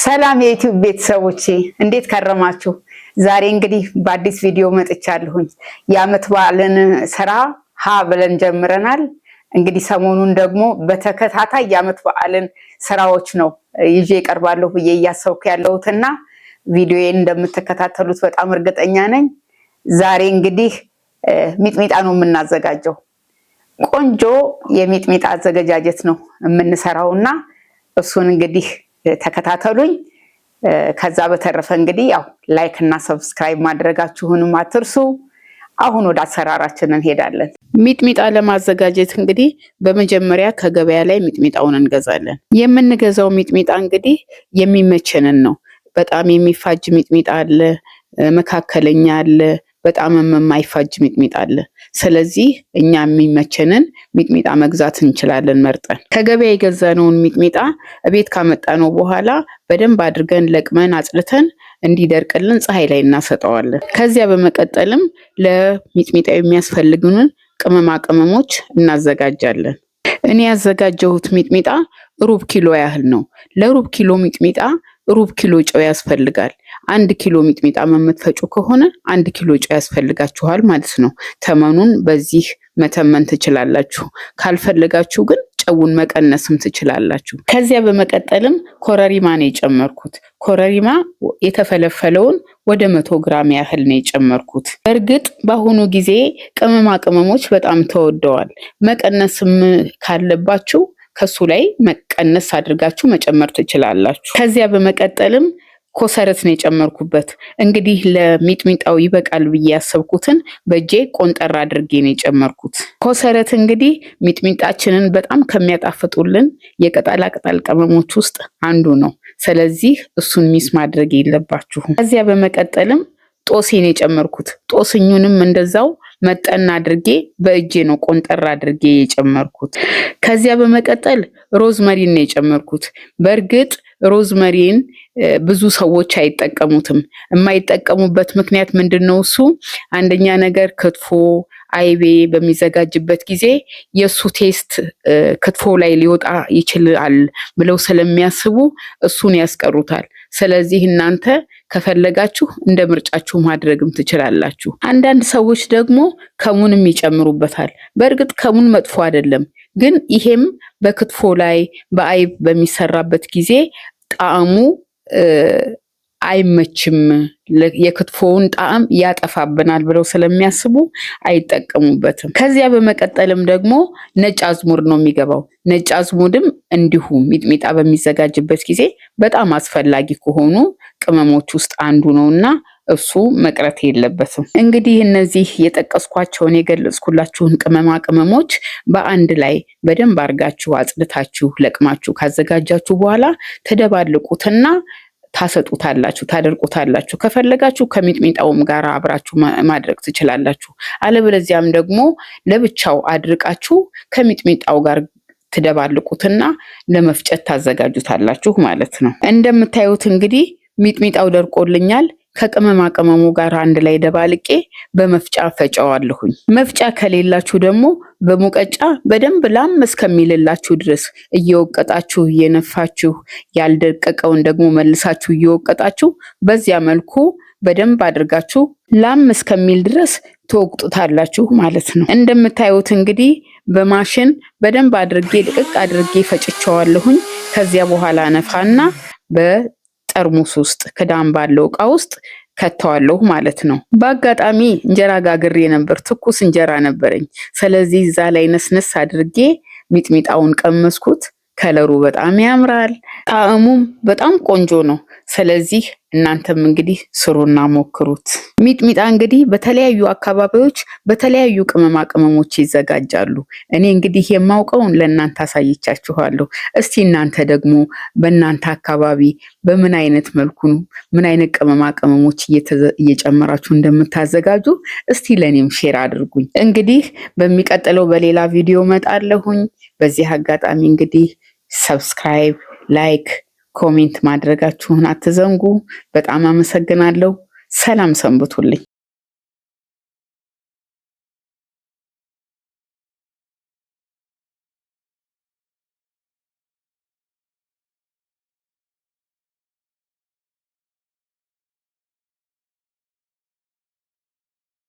ሰላም የዩቲዩብ ቤተሰቦቼ እንዴት ከረማችሁ? ዛሬ እንግዲህ በአዲስ ቪዲዮ መጥቻለሁኝ። የዓመት በዓልን ስራ ብለን ጀምረናል። እንግዲህ ሰሞኑን ደግሞ በተከታታይ የዓመት በዓልን ስራዎች ነው ይዤ እቀርባለሁ ብዬ እያሰብኩ ያለሁትና ቪዲዮዬን እንደምትከታተሉት በጣም እርግጠኛ ነኝ። ዛሬ እንግዲህ ሚጥሚጣ ነው የምናዘጋጀው። ቆንጆ የሚጥሚጣ አዘገጃጀት ነው የምንሰራውና እሱን እንግዲህ ተከታተሉኝ። ከዛ በተረፈ እንግዲህ ያው ላይክ እና ሰብስክራይብ ማድረጋችሁንም አትርሱ። አሁን ወደ አሰራራችን እንሄዳለን። ሚጥሚጣ ለማዘጋጀት እንግዲህ በመጀመሪያ ከገበያ ላይ ሚጥሚጣውን እንገዛለን። የምንገዛው ሚጥሚጣ እንግዲህ የሚመቸንን ነው። በጣም የሚፋጅ ሚጥሚጣ አለ፣ መካከለኛ አለ፣ በጣም የማይፋጅ ሚጥሚጣ አለ። ስለዚህ እኛ የሚመቸንን ሚጥሚጣ መግዛት እንችላለን መርጠን። ከገበያ የገዛነውን ሚጥሚጣ እቤት ካመጣነው በኋላ በደንብ አድርገን ለቅመን አጽድተን እንዲደርቅልን ፀሐይ ላይ እናሰጠዋለን። ከዚያ በመቀጠልም ለሚጥሚጣ የሚያስፈልጉንን ቅመማ ቅመሞች እናዘጋጃለን። እኔ ያዘጋጀሁት ሚጥሚጣ ሩብ ኪሎ ያህል ነው። ለሩብ ኪሎ ሚጥሚጣ ሩብ ኪሎ ጨው ያስፈልጋል። 1 ኪሎ ሚጥሚጣ የምትፈጩ ከሆነ 1 ኪሎ ጨው ያስፈልጋችኋል ማለት ነው። ተመኑን በዚህ መተመን ትችላላችሁ። ካልፈለጋችሁ ግን ጨውን መቀነስም ትችላላችሁ። ከዚያ በመቀጠልም ኮረሪማ ነው የጨመርኩት። ኮረሪማ የተፈለፈለውን ወደ 100 ግራም ያህል ነው የጨመርኩት። በእርግጥ በአሁኑ ጊዜ ቅመማ ቅመሞች በጣም ተወደዋል። መቀነስም ካለባችሁ ከሱ ላይ መቀነስ አድርጋችሁ መጨመር ትችላላችሁ። ከዚያ በመቀጠልም ኮሰረት ነው የጨመርኩበት። እንግዲህ ለሚጥሚጣው ይበቃል ብዬ ያሰብኩትን በእጄ ቆንጠር አድርጌ ነው የጨመርኩት። ኮሰረት እንግዲህ ሚጥሚጣችንን በጣም ከሚያጣፍጡልን የቅጠላ ቅጠል ቅመሞች ውስጥ አንዱ ነው። ስለዚህ እሱን ሚስ ማድረግ የለባችሁም። ከዚያ በመቀጠልም ጦስኝ ነው የጨመርኩት። ጦስኙንም እንደዛው መጠን አድርጌ በእጄ ነው ቆንጠር አድርጌ የጨመርኩት። ከዚያ በመቀጠል ሮዝመሪን ነው የጨመርኩት። በእርግጥ ሮዝመሪን ብዙ ሰዎች አይጠቀሙትም። የማይጠቀሙበት ምክንያት ምንድነው? እሱ አንደኛ ነገር ክትፎ አይቤ በሚዘጋጅበት ጊዜ የሱ ቴስት ክትፎ ላይ ሊወጣ ይችላል ብለው ስለሚያስቡ እሱን ያስቀሩታል። ስለዚህ እናንተ ከፈለጋችሁ እንደ ምርጫችሁ ማድረግም ትችላላችሁ። አንዳንድ ሰዎች ደግሞ ከሙንም ይጨምሩበታል። በእርግጥ ከሙን መጥፎ አይደለም፣ ግን ይሄም በክትፎ ላይ በአይብ በሚሰራበት ጊዜ ጣዕሙ አይመችም፣ የክትፎውን ጣዕም ያጠፋብናል ብለው ስለሚያስቡ አይጠቀሙበትም። ከዚያ በመቀጠልም ደግሞ ነጭ አዝሙድ ነው የሚገባው። ነጭ አዝሙድም እንዲሁ ሚጥሚጣ በሚዘጋጅበት ጊዜ በጣም አስፈላጊ ከሆኑ ቅመሞች ውስጥ አንዱ ነውና እሱ መቅረት የለበትም። እንግዲህ እነዚህ የጠቀስኳቸውን የገለጽኩላችሁን ቅመማ ቅመሞች በአንድ ላይ በደንብ አድርጋችሁ አጽድታችሁ ለቅማችሁ ካዘጋጃችሁ በኋላ ተደባልቁትና ታሰጡታላችሁ፣ ታደርቁታላችሁ። ከፈለጋችሁ ከሚጥሚጣውም ጋር አብራችሁ ማድረግ ትችላላችሁ። አለበለዚያም ደግሞ ለብቻው አድርቃችሁ ከሚጥሚጣው ጋር ትደባልቁትና ለመፍጨት ታዘጋጁታላችሁ ማለት ነው። እንደምታዩት እንግዲህ ሚጥሚጣው ደርቆልኛል። ከቅመማ ቅመሙ ጋር አንድ ላይ ደባልቄ በመፍጫ ፈጨዋለሁኝ። መፍጫ ከሌላችሁ ደግሞ በሙቀጫ በደንብ ላም እስከሚልላችሁ ድረስ እየወቀጣችሁ እየነፋችሁ ያልደቀቀውን ደግሞ መልሳችሁ እየወቀጣችሁ በዚያ መልኩ በደንብ አድርጋችሁ ላም እስከሚል ድረስ ትወቅጡታላችሁ ማለት ነው። እንደምታዩት እንግዲህ በማሽን በደንብ አድርጌ ድቅቅ አድርጌ ፈጭቸዋለሁኝ። ከዚያ በኋላ ነፋና ጠርሙስ ውስጥ ክዳን ባለው ዕቃ ውስጥ ከተዋለሁ ማለት ነው። በአጋጣሚ እንጀራ ጋግሬ ነበር፣ ትኩስ እንጀራ ነበረኝ። ስለዚህ እዛ ላይ ነስነስ አድርጌ ሚጥሚጣውን ቀመስኩት። ከለሩ በጣም ያምራል፣ ጣዕሙም በጣም ቆንጆ ነው። ስለዚህ እናንተም እንግዲህ ስሩና ሞክሩት። ሚጥሚጣ እንግዲህ በተለያዩ አካባቢዎች በተለያዩ ቅመማ ቅመሞች ይዘጋጃሉ። እኔ እንግዲህ የማውቀውን ለእናንተ አሳይቻችኋለሁ። እስቲ እናንተ ደግሞ በእናንተ አካባቢ በምን አይነት መልኩ ምን አይነት ቅመማ ቅመሞች እየጨመራችሁ እንደምታዘጋጁ እስቲ ለኔም ሼር አድርጉኝ። እንግዲህ በሚቀጥለው በሌላ ቪዲዮ መጣለሁኝ። በዚህ አጋጣሚ እንግዲህ ሰብስክራይብ፣ ላይክ፣ ኮሜንት ማድረጋችሁን አትዘንጉ። በጣም አመሰግናለሁ። ሰላም ሰንብቱልኝ።